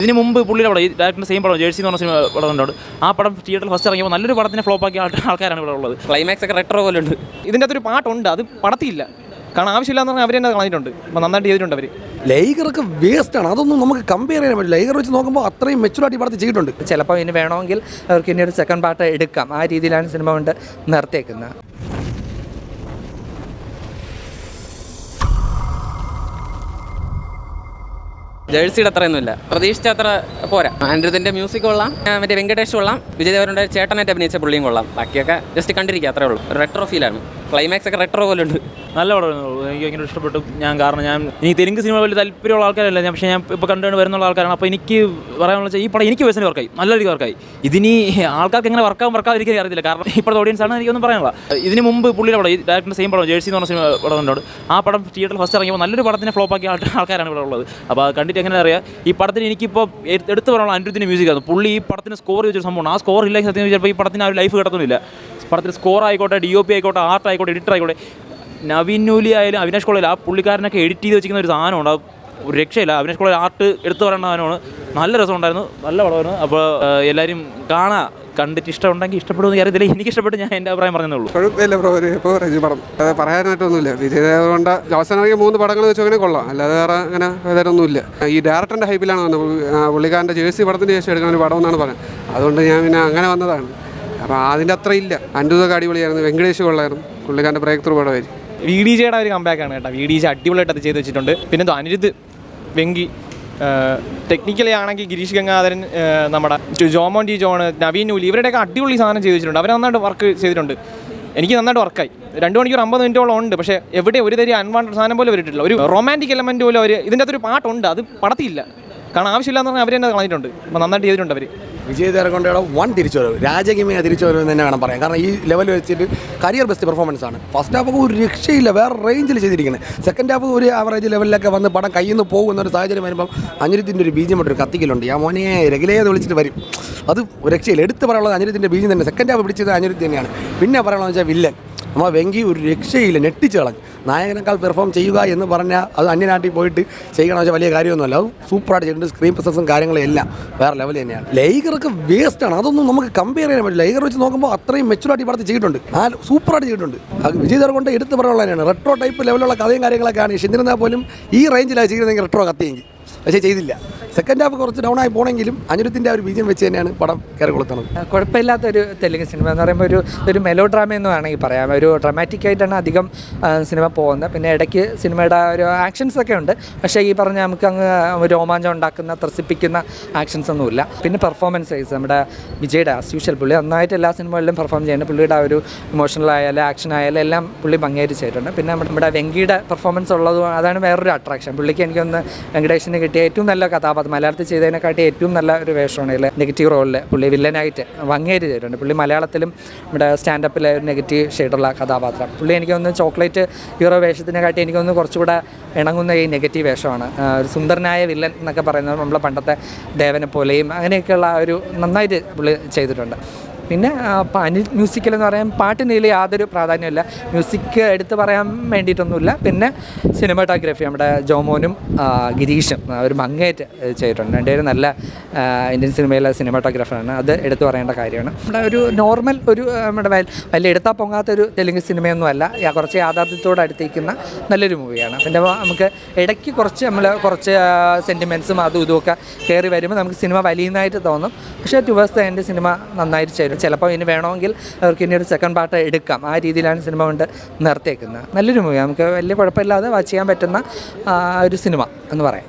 ഇതിന് മുമ്പ് പുള്ളിയുടെ പടം ഈ ഡയറക്ടറിൻ്റെ സെയിം പടം ജേഴ്സി എന്ന് പറഞ്ഞ സിനിമ പടം കണ്ടോണ്ട് ആ പടം തിയേറ്ററിൽ ഫസ്റ്റ് ഇറങ്ങിയപ്പോൾ നല്ലൊരു പടത്തിനെ ഫ്ലോപ്പാക്കിയ ആൾക്കാരാണ് ഇവിടെ ഉള്ളത്. ക്ലൈമാക്സ് ഒക്കെ റെട്രോ പോലെ ഉണ്ട്. ഇതിൻ്റെ അകത്തൊരു പാട്ടുണ്ട്, അത് പടത്തിയില്ല, കാരണം ആവശ്യമില്ലാന്ന് പറഞ്ഞാൽ അവർ തന്നെ കളഞ്ഞിട്ടുണ്ട്. അപ്പോൾ നന്നായിട്ട് ചെയ്തിട്ടുണ്ട് അവർ. ലൈഗറൊക്കെ വേസ്റ്റാണ്, അതൊന്നും നമുക്ക് കമ്പയർ ചെയ്യാൻ പറ്റില്ല. ലൈഗർ വെച്ച് നോക്കുമ്പോൾ അത്രയും മെച്ചുറായിട്ട് പടത്തിൽ ചെയ്തിട്ടുണ്ട്. ചിലപ്പോൾ ഇനി വേണമെങ്കിൽ അവർക്ക് ഇനി ഒരു സെക്കൻഡ് പാർട്ട് എടുക്കാം, ആ രീതിയിലാണ് സിനിമ കൊണ്ട് നിർത്തിയേക്കുന്നത്. ജേഴ്സിയുടെ അത്രയൊന്നുമില്ല, പ്രതീക്ഷിച്ച അത്ര പോരാ. അനിരുദ്ധിൻ്റെ മ്യൂസിക് കൊള്ളാം, മറ്റേ വെങ്കടേഷ് കൊള്ളാം, വിജയ് ദേവരൻ്റെ ചേട്ടനായിട്ട് അഭിനയിച്ച പുള്ളിയും കൊള്ളാം. ബാക്കിയൊക്കെ ജസ്റ്റ് കണ്ടിരിക്കുക, അത്രേ ഉള്ളൂ. റെട്രോ ഫീലാണ്. ക്ലൈമാക്സ് ഒക്കെ റെട്രോ പോലെ ഉണ്ട്. നല്ല പടമായിരുന്നു, എനിക്ക് ഭയങ്കര ഇഷ്ടപ്പെട്ടു. കാരണം ഞാൻ ഇനി തെലുങ്ക് സിനിമ വലിയ താല്പര്യമുള്ള ആൾക്കാരല്ല ഞാൻ, പക്ഷേ ഞാൻ ഇപ്പോൾ കണ്ടുകൊണ്ട് വരുന്നുള്ള ആൾക്കാരാണ്. അപ്പോൾ എനിക്ക് പറയാനുള്ള വെച്ചാൽ ഈ പടം എനിക്ക് പേഴ്സണലി വർക്കായി, നല്ല രീതിക്ക് വർക്കായി. ഇതിനി ആൾക്കാർക്ക് എങ്ങനെ വർക്കാതിരിക്കാൻ അറിയത്തില്ല, കാരണം ഇപ്പോഴത്തെ ഓഡിയൻസ് ആണ് എനിക്കൊന്നും പറയാനുള്ള. ഇതിന് മുമ്പ് പുള്ളിയുടെ പടം ഈ ഡയറക്ടറിൻ്റെ സെയിം പടം ജേഴ്സി എന്ന് പറഞ്ഞ സിനിമ പടം കണ്ടോണ്ട് ആ പടം തിയേറ്ററിൽ ഫസ്റ്റ് ഇറങ്ങിയപ്പോൾ നല്ലൊരു പടത്തിനെ ഫ്ലോപ്പാക്കിയ ആൾക്കാരാണ് ഇവിടെ ഉള്ളത്. അപ്പോൾ അത് കണ്ടിട്ട് എങ്ങനെ അറിയാം. ഈ പടത്തിന് എനിക്കിപ്പോൾ എടുത്തു പറയാനുള്ള അനിരുദ്ധിൻ്റെ മ്യൂസിക് ആണ്. പുള്ളി ഈ പടത്തിന് സ്കോർ ചെയ്തൊരു സംഭവമാണ്. ആ സ്കോർ ഇല്ലെങ്കിൽ സത്യം ചിലപ്പോൾ ഈ പടത്തിന് ആ ഒരു ലൈഫ് കിടത്തുന്നില്ല. പടത്തിൽ സ്കോർ ആയിക്കോട്ടെ, DOP ആയിക്കോട്ടെ, ആർട്ട് ആയിക്കോട്ടെ, എഡിറ്റർ ആയിക്കോട്ടെ, നവീൻ നൂലി ആയാലും അവിനാഷ് കോളേജിൽ ആ പുള്ളിക്കാരനൊക്കെ എഡിറ്റ് ചെയ്ത് വെച്ചിരിക്കുന്ന ഒരു സാധനമുണ്ട്. ഒരു രക്ഷയില്ല. അവിനാഷ് കോളേജ് ആർട്ട് എടുത്തു പറയേണ്ട സാധനമാണ്. നല്ല രസമുണ്ടായിരുന്നു, നല്ല പടമായിരുന്നു. അപ്പോൾ എല്ലാവരും കണ്ടിട്ട് ഇഷ്ടമുണ്ടെങ്കിൽ ഇഷ്ടപ്പെടുമെന്ന് അറിയത്തില്ല. എനിക്ക് ഇഷ്ടപ്പെട്ട് ഞാൻ എൻ്റെ അഭിപ്രായം പറഞ്ഞതേ ഉള്ളൂ. കുഴപ്പമില്ല ബ്രോ, ഇപ്പോൾ റജി പടം അത് പറയാനായിട്ടൊന്നുമില്ല. വിജയ് ദേവരകൊണ്ട അവസാനമാണെങ്കിൽ 3 പടങ്ങൾ വെച്ചങ്ങനെ കൊള്ളാം, അല്ലാതെ വേറെ അങ്ങനെ വേറൊന്നുമില്ല. ഈ ഡയറക്ടറിൻ്റെ ഹൈപ്പിലാണ് വന്നത്. പുള്ളിക്കാരൻ്റെ ജേഴ്സി പടത്തിന് ശേഷം എടുക്കുന്ന ഒരു പടം എന്നാണ് പറയുന്നത്. അതുകൊണ്ട് ഞാൻ പിന്നെ അങ്ങനെ വന്നതാണ്. അപ്പോൾ അതിൻ്റെ അത്ര ഇല്ല. അനിരുദ്ധൊക്കെ അടിപൊളിയായിരുന്നു, വെങ്കടേഷ് കൊള്ളായിരുന്നു, പുള്ളിക്കാരൻ്റെ ബ്രേക്ക് ത്രൂ പടമായിരുന്നു. VDJയുടെ ഒരു കമ്പാക്കാണ് കേട്ടോ. VDJ അടിപൊളിയായിട്ട് അത് ചെയ്ത് വെച്ചിട്ടുണ്ട്. പിന്നെ അനിരുദ്ധ്, വെങ്കി, ടെക്നിക്കലി ആണെങ്കിൽ ഗിരീഷ് ഗംഗാധരൻ, നമ്മുടെ ജോമോൻ ടി ജോൺ, നവീൻ നൂലി, ഇവരുടെയൊക്കെ അടിപൊളി സാധനം ചെയ്ത് വെച്ചിട്ടുണ്ട്. അവർ നന്നായിട്ട് വർക്ക് ചെയ്തിട്ടുണ്ട്. എനിക്ക് നന്നായിട്ട് വർക്കായി. 2 മണിക്കൂർ 50 മിനിറ്റോളം ഉണ്ട്, പക്ഷേ എവിടെ ഒരു തരി അൺവാണ്ടഡ് സാധനം പോലും വരിട്ടില്ല. ഒരു റൊമാൻറ്റിക് എലമെൻറ്റ് പോലും അവർ ഇതിൻ്റെ അകത്തൊരു പാട്ടുണ്ട്, അത് പടത്തില്ല, കാരണം ആവശ്യമില്ലാന്ന് പറഞ്ഞാൽ അവർ തന്നെ കളഞ്ഞിട്ടുണ്ട്. അപ്പോൾ നന്നായിട്ട് ചെയ്തിട്ടുണ്ട് അവർ. വിജയ് ദേവരകൊണ്ടയുടെ 1 തിരിച്ചുവരവ്, രാജകീയമായ തിരിച്ചുവരവ് എന്ന് തന്നെ വേണം പറയാം. കാരണം ഈ ലെവൽ വെച്ചിട്ട് കരിയർ ബെസ്റ്റ് പെർഫോമൻസ് ആണ്. ഫസ്റ്റ് ഹാഫൊക്കെ ഒരു രക്ഷയില്ല, വേറെ റേഞ്ചിൽ ചെയ്തിരിക്കുന്നത്. സെക്കൻഡ് ഹാഫ് ഒരു ആവറേജ് ലെവലിലൊക്കെ വന്ന് പടം കയ്യിൽ നിന്ന് പോകുന്ന ഒരു സാഹചര്യം വരുമ്പം അനിരുദ്ധിൻ്റെ ഒരു ബീജം ഒരു കത്തിക്കലുണ്ട്. ആ മോനെ രഗിലേത് വിളിച്ചിട്ട് വരും, അത് ഒരു രക്ഷയില്ല. എടുത്ത് പറയാനുള്ളത് അനിരുദ്ധിൻ്റെ ബീജം തന്നെ. സെക്കൻഡ് ഹാഫ് പിടിച്ചത് അനിരുദ്ധ് തന്നെയാണ്. പിന്നെ പറയാനുള്ളത് വെച്ചാൽ വില്ലൻ നമ്മളെ വെങ്കി ഒരു രക്ഷയില്ല, നെട്ടിച്ച് കളഞ്ഞു. നായകനേക്കാൾ പെർഫോം ചെയ്യുക എന്ന് പറഞ്ഞാൽ അത് അന്യനാട്ടിൽ പോയിട്ട് ചെയ്യണമെന്ന് വെച്ചാൽ വലിയ കാര്യമൊന്നുമല്ല. അത് സൂപ്പറായിട്ട് ചെയ്തിട്ടുണ്ട്. സ്ക്രീൻ പ്രസൻസും കാര്യങ്ങളും എല്ലാം വേറെ ലെവൽ തന്നെയാണ്. ലൈഗറൊക്കെ വേസ്റ്റാണ്, അതൊന്നും നമുക്ക് കമ്പയർ ചെയ്യാൻ പറ്റില്ല. ലൈഗർ വെച്ച് നോക്കുമ്പോൾ അത്രയും മെച്ചുറായിട്ട് പടത്തിൽ ചെയ്തിട്ടുണ്ട്, ആ സൂപ്പറായിട്ട് ചെയ്തിട്ടുണ്ട്. അത് വിജയ് ദേവരകൊണ്ട എടുത്ത് പറയാനുള്ള തന്നെയാണ്. റെട്രോ ടൈപ്പ് ലെവലുള്ള കഥയും കാര്യങ്ങളൊക്കെയാണ്. എന്നിരുന്നാൽ പോലും ഈ റേഞ്ചിലാണ് ചെയ്യുന്നതെങ്കിൽ റെട്രോ കത്തിയെങ്കിൽ, പക്ഷേ ചെയ്തില്ല. സെക്കൻഡ് ഹാഫ് കുറച്ച് ഡൗൺ ആയി പോകണമെങ്കിലും അനിരുദ്ധിൻ്റെ ആ ഒരു ബീജം വെച്ച് തന്നെയാണ് പടം കയറി കൊളുത്തുന്നത്. കുഴപ്പമില്ലാത്തൊരു തെലുങ്ക് സിനിമ എന്ന് പറയുമ്പോൾ ഒരു മെലോ ഡ്രാമ എന്ന് വേണമെങ്കിൽ പറയാം. ഒരു ഡ്രമാറ്റിക് ആയിട്ടാണ് അധികം സിനിമ പോകുന്നത്. പിന്നെ ഇടയ്ക്ക് സിനിമയുടെ ഒരു ആക്ഷൻസ് ഒക്കെ ഉണ്ട്, പക്ഷേ ഈ പറഞ്ഞ നമുക്ക് അങ്ങ് രോമാഞ്ചം ഉണ്ടാക്കുന്ന ത്രസിപ്പിക്കുന്ന ആക്ഷൻസ് ഒന്നുമില്ല. പിന്നെ പെർഫോമൻസ് വൈസ് നമ്മുടെ വിജയുടെ ആസ് യൂഷ്വൽ പുള്ളി നന്നായിട്ട് എല്ലാ സിനിമകളിലും പെർഫോം ചെയ്യുന്നുണ്ട്. പുള്ളിയുടെ ആ ഒരു ഇമോഷണൽ ആയാലും ആക്ഷൻ ആയാലും എല്ലാം പുള്ളി ഭംഗിയായിട്ട് ചെയ്തിട്ടുണ്ട്. പിന്നെ നമ്മുടെ വെങ്കിയുടെ പെർഫോമൻസ് ഉള്ളത് അതാണ് വേറൊരു അട്രാക്ഷൻ. പുള്ളിക്ക് എനിക്കൊന്ന് വെങ്കടേഷിന് കിട്ടിയ ഏറ്റവും നല്ല കഥാപാത്രം, മലയാളത്തിൽ ചെയ്തതിനെക്കാട്ടി ഏറ്റവും നല്ല ഒരു വേഷമാണ് ഇതിൽ. നെഗറ്റീവ് റോളിൽ പുള്ളി വില്ലനായിട്ട് ഭംഗിയായിട്ട് ചെയ്തിട്ടുണ്ട്. പുള്ളി മലയാളത്തിലും നമ്മുടെ സ്റ്റാൻഡപ്പിലെ ഒരു നെഗറ്റീവ് ഷെയ്ഡുള്ള കഥാപാത്രം. പുള്ളി എനിക്കൊന്ന് ചോക്ലേറ്റ് ഹീറോ വേഷത്തിനെക്കാട്ടി എനിക്കൊന്ന് കുറച്ചുകൂടെ ഇണങ്ങുന്ന ഈ നെഗറ്റീവ് വേഷമാണ്. ഒരു സുന്ദരനായ വില്ലൻ എന്നൊക്കെ പറയുന്നത് നമ്മളെ പണ്ടത്തെ ദേവനെ പോലെയും അങ്ങനെയൊക്കെയുള്ള ഒരു നന്നായിട്ട് പുള്ളി ചെയ്തിട്ടുണ്ട്. പിന്നെ മ്യൂസിക്കൽ എന്ന് പറയാൻ പാട്ടിന് ഇതിൽ യാതൊരു പ്രാധാന്യമില്ല. മ്യൂസിക് എടുത്ത് പറയാൻ വേണ്ടിയിട്ടൊന്നുമില്ല. പിന്നെ സിനിമാറ്റോഗ്രാഫി നമ്മുടെ ജോമോനും ഗിരീഷും ഒരു ഭംഗിയായിട്ട് ചെയ്തിട്ടുണ്ട്. രണ്ടുപേരും നല്ല ഇന്ത്യൻ സിനിമയിലെ സിനിമാറ്റോഗ്രാഫറാണ്, അത് എടുത്തു പറയേണ്ട കാര്യമാണ്. നമ്മുടെ ഒരു നോർമൽ ഒരു നമ്മുടെ വലിയ എടുത്താൽ പൊങ്ങാത്തൊരു തെലുങ്ക് സിനിമയൊന്നുമല്ല, കുറച്ച് യാഥാർത്ഥ്യത്തോട് അടുത്തേക്കുന്ന നല്ലൊരു മൂവിയാണ്. പിന്നെ നമുക്ക് ഇടയ്ക്ക് കുറച്ച് സെൻറ്റിമെൻറ്റ്സും അതും ഇതുമൊക്കെ കയറി വരുമ്പോൾ നമുക്ക് സിനിമ വലിയതായിട്ട് തോന്നും. പക്ഷേ ടുവേഴ്സ് ദ എൻഡ് സിനിമ നന്നായിട്ട് ചെയ്തു. ചിലപ്പോൾ ഇനി വേണമെങ്കിൽ അവർക്ക് ഇനി ഒരു സെക്കൻഡ് പാർട്ട് എടുക്കാം, ആ രീതിയിലാണ് സിനിമ കൊണ്ട് നിർത്തിയേക്കുന്നത്. നല്ലൊരു മൂവി, നമുക്ക് വലിയ കുഴപ്പമില്ലാതെ വാച്ച് ചെയ്യാൻ പറ്റുന്ന ഒരു സിനിമ എന്ന് പറയാം.